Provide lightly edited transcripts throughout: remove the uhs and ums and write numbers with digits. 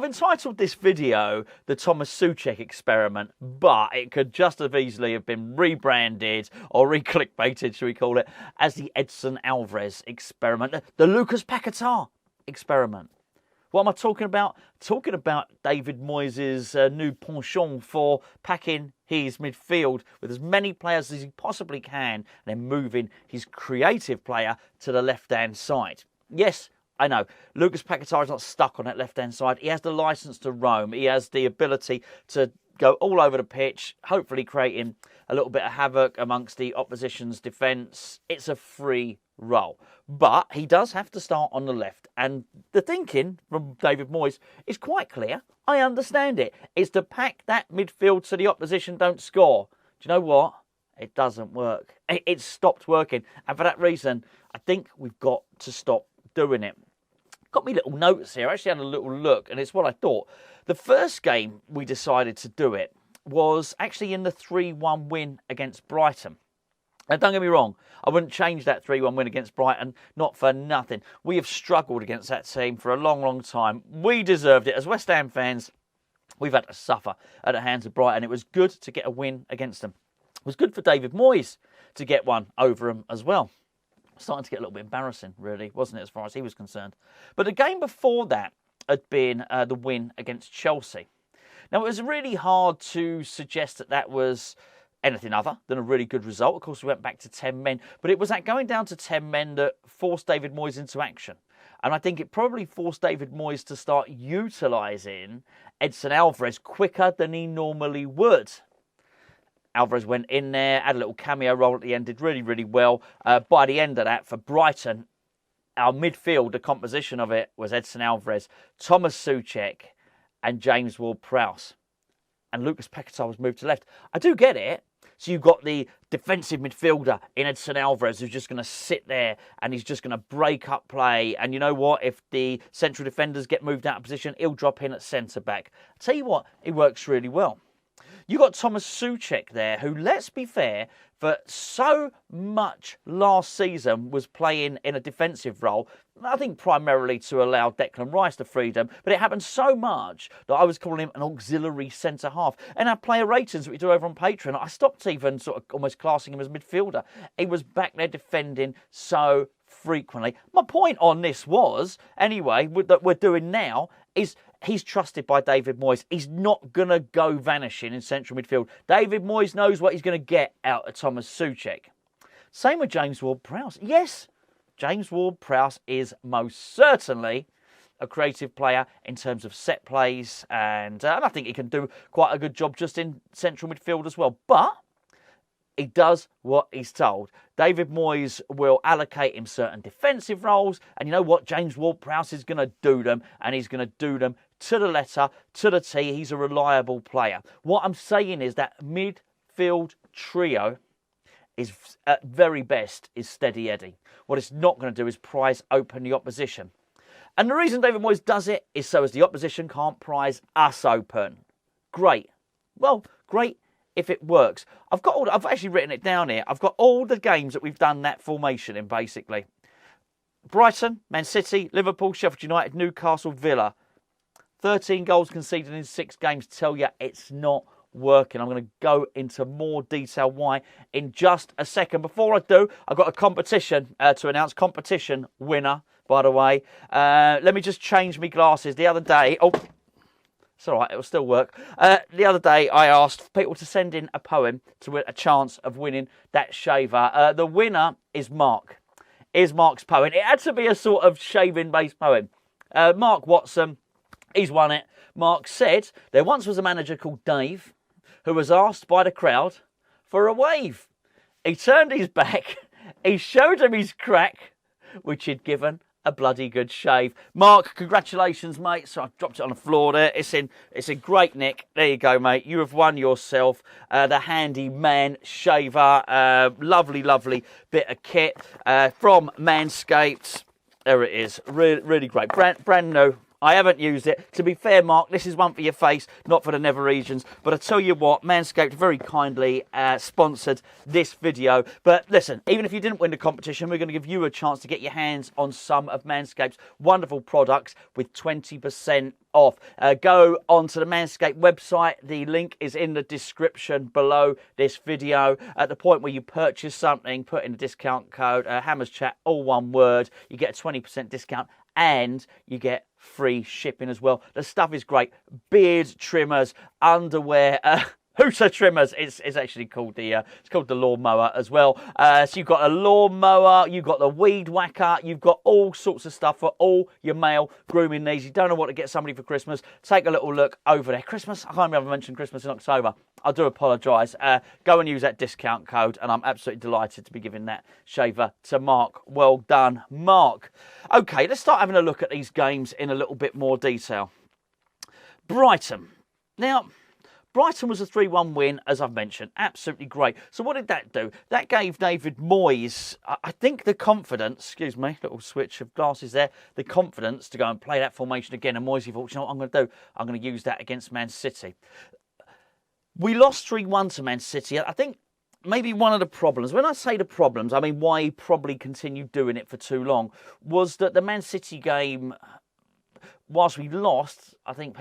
entitled this video the Thomas Soucek experiment, but it could just as easily have been rebranded or re-clickbaited, should we call it, as the Edson Alvarez experiment, the Lucas Paquetá experiment. What am I talking about? Talking about David Moyes' new penchant for packing his midfield with as many players as he possibly can and then moving his creative player to the left-hand side. Yes, I know, Lucas Paquetá is not stuck on that left-hand side. He has the licence to roam. He has the ability to go all over the pitch, hopefully creating a little bit of havoc amongst the opposition's defence. It's a free role. But he does have to start on the left. And the thinking from David Moyes is quite clear. I understand it. It's to pack that midfield so the opposition don't score. Do you know what? It doesn't work. It's stopped working. And for that reason, I think we've got to stop doing it. Got me little notes here. I actually had a little look, and it's what I thought. The first game we decided to do it was actually in the 3-1 win against Brighton. Now, don't get me wrong, I wouldn't change that 3-1 win against Brighton, not for nothing. We have struggled against that team for a long, long time. We deserved it. As West Ham fans, we've had to suffer at the hands of Brighton. It was good to get a win against them. It was good for David Moyes to get one over them as well. Starting to get a little bit embarrassing, really, wasn't it, as far as he was concerned. But the game before that had been the win against Chelsea. Now, it was really hard to suggest that that was anything other than a really good result. Of course, we went back to 10 men, but it was that going down to 10 men that forced David Moyes into action. And I think it probably forced David Moyes to start utilising Edson Alvarez quicker than he normally would. Alvarez went in there, had a little cameo role at the end, did really, really well. By the end of that, for Brighton, our midfield, the composition of it was Edson Alvarez, Thomas Soucek and James Ward-Prowse. And Lucas Paquetá was moved to left. I do get it. So you've got the defensive midfielder in Edson Alvarez who's just going to sit there and he's just going to break up play. And you know what? If the central defenders get moved out of position, he'll drop in at centre-back. I'll tell you what, it works really well. You got Thomas Soucek there, who, let's be fair, for so much last season was playing in a defensive role. I think primarily to allow Declan Rice the freedom, but it happened so much that I was calling him an auxiliary centre-half. And our player ratings that we do over on Patreon, I stopped even sort of almost classing him as midfielder. He was back there defending so frequently. My point on this was, anyway, that we're doing now is he's trusted by David Moyes. He's not going to go vanishing in central midfield. David Moyes knows what he's going to get out of Thomas Soucek. Same with James Ward-Prowse. Yes, James Ward-Prowse is most certainly a creative player in terms of set plays, and I think he can do quite a good job just in central midfield as well. But he does what he's told. David Moyes will allocate him certain defensive roles, and you know what? James Ward-Prowse is going to do them, and he's going to do them to the letter, to the T. He's a reliable player. What I'm saying is that midfield trio is, at very best, is steady Eddie. What it's not going to do is prise open the opposition. And the reason David Moyes does it is so as the opposition can't prise us open. Great. Well, great if it works. I've actually written it down here. I've got all the games that we've done that formation in, basically. Brighton, Man City, Liverpool, Sheffield United, Newcastle, Villa. 13 goals conceded in 6 games tell you it's not working. I'm going to go into more detail why in just a second. Before I do, I've got a competition to announce. Competition winner, by the way. Let me just change my glasses. The other day... Oh, it's all right, it'll still work. The other day, I asked people to send in a poem to win a chance of winning that shaver. The winner is Mark. Is Mark's poem. It had to be a sort of shaving-based poem. Mark Watson, he's won it. Mark said, there once was a manager called Dave who was asked by the crowd for a wave. He turned his back, he showed him his crack, which he'd given a bloody good shave. Mark, congratulations, mate. So I dropped it on the floor there. It's in great nick. There you go, mate. You have won yourself the Handy Man shaver. Lovely, lovely bit of kit from Manscaped. There it is. Really, really great. Brand new. I haven't used it. To be fair, Mark, this is one for your face, not for the nether regions. But I tell you what, Manscaped very kindly sponsored this video. But listen, even if you didn't win the competition, we're going to give you a chance to get your hands on some of Manscaped's wonderful products with 20% off. Go onto the Manscaped website. The link is in the description below this video. At the point where you purchase something, put in the discount code Hammers Chat, all one word. You get a 20% discount and you get free shipping as well. The stuff is great. Beard trimmers, underwear, Hooter trimmers. It's actually called the lawnmower as well. So you've got a lawnmower, you've got the weed whacker, you've got all sorts of stuff for all your male grooming needs. You don't know what to get somebody for Christmas? Take a little look over there. Christmas? I can't remember mentioned Christmas in October. I do apologise. Go and use that discount code, and I'm absolutely delighted to be giving that shaver to Mark. Well done, Mark. Okay, let's start having a look at these games in a little bit more detail. Brighton. Now, Brighton was a 3-1 win, as I've mentioned. Absolutely great. So what did that do? That gave David Moyes, I think, the confidence, excuse me, little switch of glasses there, the confidence to go and play that formation again. And Moyes thought, you know what I'm going to do? I'm going to use that against Man City. We lost 3-1 to Man City. I think maybe one of the problems, when I say the problems, I mean why he probably continued doing it for too long, was that the Man City game, whilst we lost, I think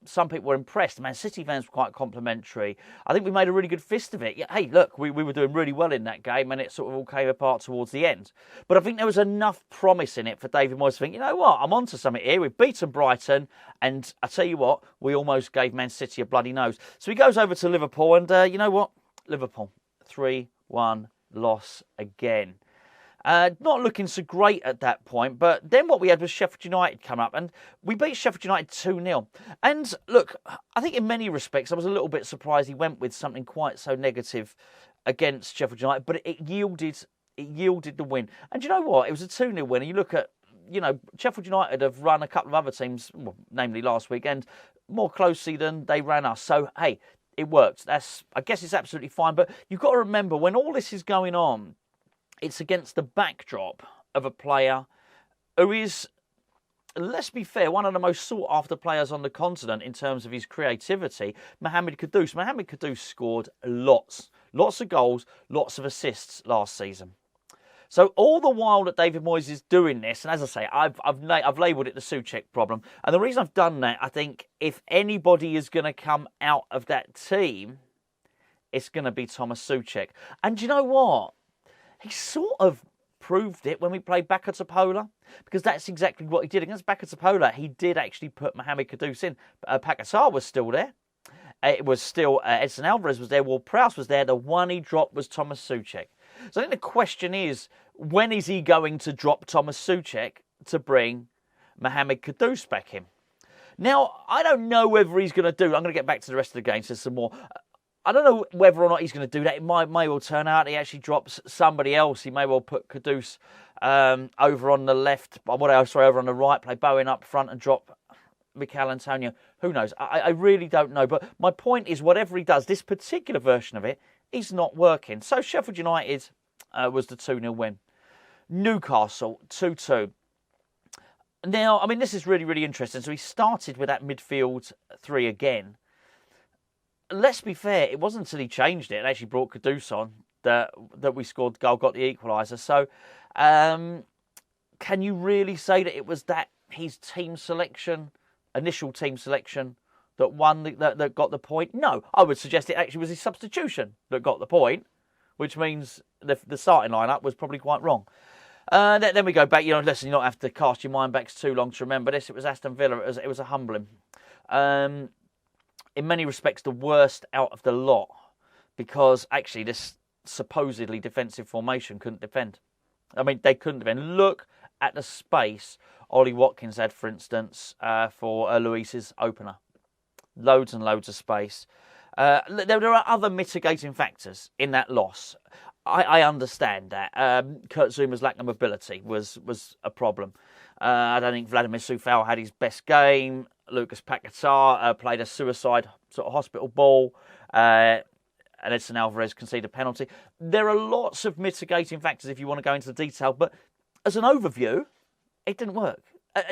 some people were impressed. Man City fans were quite complimentary. I think we made a really good fist of it. Yeah, hey, look, we were doing really well in that game, and it sort of all came apart towards the end. But I think there was enough promise in it for David Moyes to think, you know what, I'm onto something here. We've beaten Brighton, and I tell you what, we almost gave Man City a bloody nose. So he goes over to Liverpool, and you know what? Liverpool, 3-1 loss again. Not looking so great at that point, but then what we had was Sheffield United come up, and we beat Sheffield United 2-0. And look, I think in many respects I was a little bit surprised he went with something quite so negative against Sheffield United, but it yielded the win. And you know what? It was a 2-0 win, and you look at, you know, Sheffield United have run a couple of other teams, well, namely last weekend, more closely than they ran us. So, hey, it worked. I guess it's absolutely fine, but you've got to remember, when all this is going on, it's against the backdrop of a player who is, let's be fair, one of the most sought-after players on the continent in terms of his creativity, Mohammed Kudus. Mohammed Kudus scored lots of goals, lots of assists last season. So all the while that David Moyes is doing this, and as I say, I've labelled it the Soucek problem. And the reason I've done that, I think, if anybody is going to come out of that team, it's going to be Thomas Soucek. And do you know what? He sort of proved it when we played Bakatopola, because that's exactly what he did. Against Bakatopola, he did actually put Mohammed Kudus in. Paquetá was still there. It was still Edson Alvarez was there. Well, Prowse was there. The one he dropped was Thomas Soucek. So I think the question is, when is he going to drop Thomas Soucek to bring Mohammed Kudus back in? Now, I don't know whether he's going to do. I'm going to get back to the rest of the game, so some more. I don't know whether or not he's going to do that. It may well turn out he actually drops somebody else. He may well put Kudus over on the left, over on the right, play Bowen up front and drop Mikel Antonio. Who knows? I really don't know. But my point is, whatever he does, this particular version of it is not working. So Sheffield United was the 2-0 win. Newcastle, 2-2. Now, I mean, this is really, really interesting. So he started with that midfield three again. Let's be fair, it wasn't until he changed it and actually brought Kudus on that we scored the goal, got the equaliser. So can you really say that it was his team selection, initial team selection, that that got the point? No, I would suggest it actually was his substitution that got the point, which means the starting lineup was probably quite wrong. Then we go back, listen, you don't have to cast your mind back too long to remember this. It was Aston Villa, it was a humbling. In many respects, the worst out of the lot, because actually this supposedly defensive formation couldn't defend. I mean, they couldn't defend. Look at the space Ollie Watkins had, for instance, for Luis's opener. Loads and loads of space. There are other mitigating factors in that loss. I understand that. Kurt Zouma's lack of mobility was a problem. I don't think Vladimir Coufal had his best game. Lucas Paquetá played a suicide sort of hospital ball. And Edson Alvarez conceded a penalty. There are lots of mitigating factors if you want to go into the detail. But as an overview, it didn't work.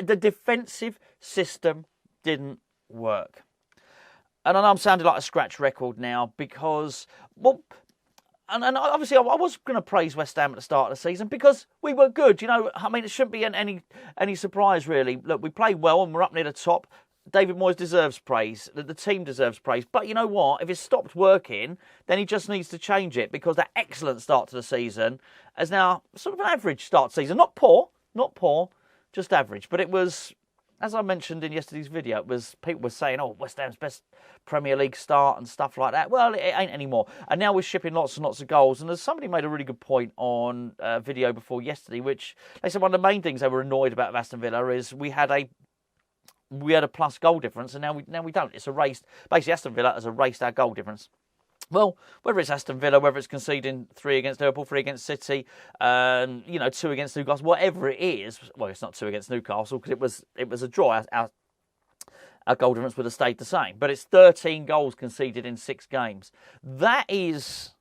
The defensive system didn't work. And I know I'm sounding like a scratch record now because, well, and obviously I was going to praise West Ham at the start of the season because we were good. You know, I mean, it shouldn't be any surprise, really. Look, we played well and we're up near the top. David Moyes deserves praise. The team deserves praise. But you know what? If it stopped working, then he just needs to change it because that excellent start to the season is now sort of an average start to the season. Not poor, just average. But it was, as I mentioned in yesterday's video, it was people were saying, oh, West Ham's best Premier League start and stuff like that. Well, it ain't anymore. And now we're shipping lots and lots of goals. And as somebody made a really good point on a video before yesterday, which they said one of the main things they were annoyed about Aston Villa is we had a plus goal difference, and now we don't. It's erased. Basically, Aston Villa has erased our goal difference. Well, whether it's Aston Villa, whether it's conceding 3 against Liverpool, 3 against City, 2 against Newcastle, whatever it is. Well, it's not 2 against Newcastle because it was a draw. Our goal difference would have stayed the same. But it's 13 goals conceded in 6 games. That's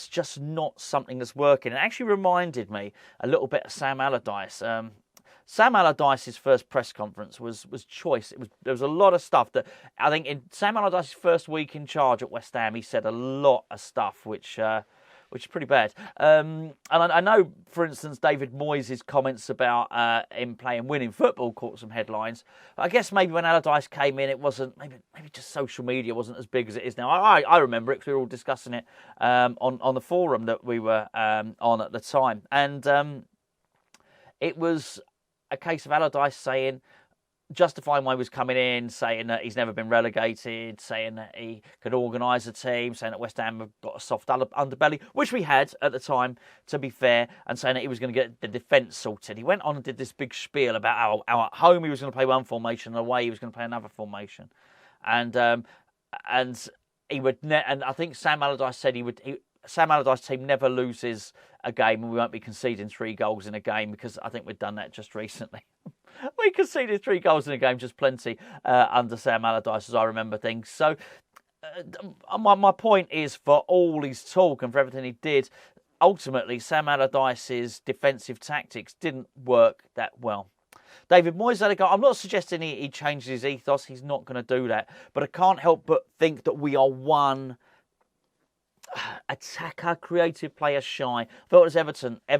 just not something that's working. It actually reminded me a little bit of Sam Allardyce. Sam Allardyce's first press conference was choice. There was a lot of stuff that I think in Sam Allardyce's first week in charge at West Ham, he said a lot of stuff which is pretty bad. And I know, for instance, David Moyes' comments about him playing winning football caught some headlines. I guess maybe when Allardyce came in, it wasn't maybe just social media wasn't as big as it is now. I remember it because we were all discussing it on the forum that we were on at the time, and it was a case of Allardyce justifying why he was coming in, saying that he's never been relegated, saying that he could organise a team, saying that West Ham have got a soft underbelly, which we had at the time, to be fair, and saying that he was going to get the defence sorted. He went on and did this big spiel about how at home he was going to play one formation and away he was going to play another formation. And he would, and I think Sam Allardyce said Sam Allardyce's team never loses a game and we won't be conceding 3 goals in a game because I think we've done that just recently. We conceded 3 goals in a game just plenty under Sam Allardyce, as I remember things. So my point is, for all his talk and for everything he did, ultimately Sam Allardyce's defensive tactics didn't work that well. David Moyes had a go. I'm not suggesting he changed his ethos. He's not going to do that. But I can't help but think that we are one attacker, creative player shy. I thought it was evident. I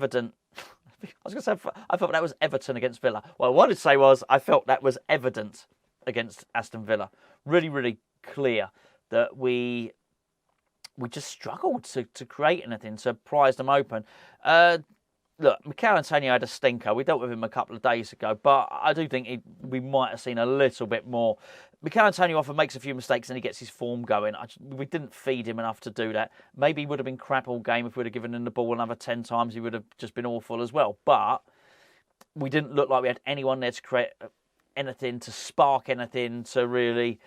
was going to say I thought that was Everton against Villa. What I wanted to say was I felt that was evident against Aston Villa. Really, really clear that we just struggled to create anything, to prize them open. Look, Mikel Antonio had a stinker. We dealt with him a couple of days ago, but I do think we might have seen a little bit more. Mikel Antonio often makes a few mistakes and he gets his form going. We didn't feed him enough to do that. Maybe he would have been crap all game if we'd have given him the ball another 10 times. He would have just been awful as well. But we didn't look like we had anyone there to create anything, to spark anything, to really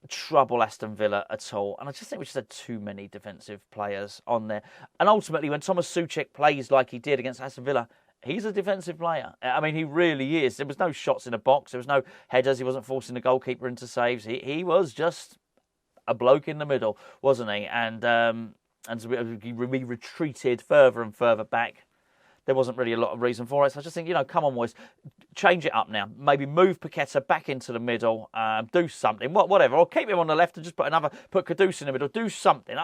trouble Aston Villa at all. And I just think we just had too many defensive players on there. And ultimately, when Thomas Soucek plays like he did against Aston Villa, he's a defensive player. I mean, he really is. There was no shots in the box. There was no headers. He wasn't forcing the goalkeeper into saves. He was just a bloke in the middle, wasn't he? And we retreated further and further back. There wasn't really a lot of reason for it. So I just think, come on, boys, change it up now. Maybe move Paqueta back into the middle, do something, whatever. Or keep him on the left and just put Kudus in the middle. Do something.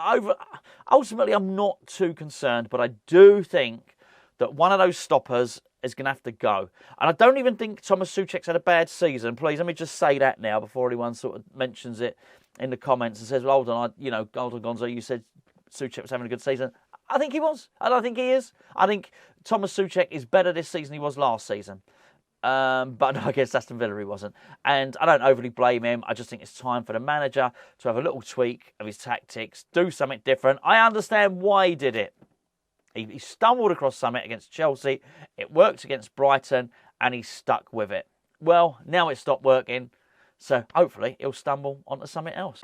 Ultimately, I'm not too concerned, but I do think that one of those stoppers is going to have to go. And I don't even think Thomas Soucek's had a bad season. Please, let me just say that now before anyone sort of mentions it in the comments and says, well, hold on, Gonzo, you said Soucek was having a good season. I think he was. I don't think he is. I think Thomas Soucek is better this season than he was last season. But no, against Aston Villa he wasn't. And I don't overly blame him. I just think it's time for the manager to have a little tweak of his tactics, do something different. I understand why he did it. He stumbled across something against Chelsea. It worked against Brighton and he stuck with it. Well, now it's stopped working. So hopefully he'll stumble onto something else.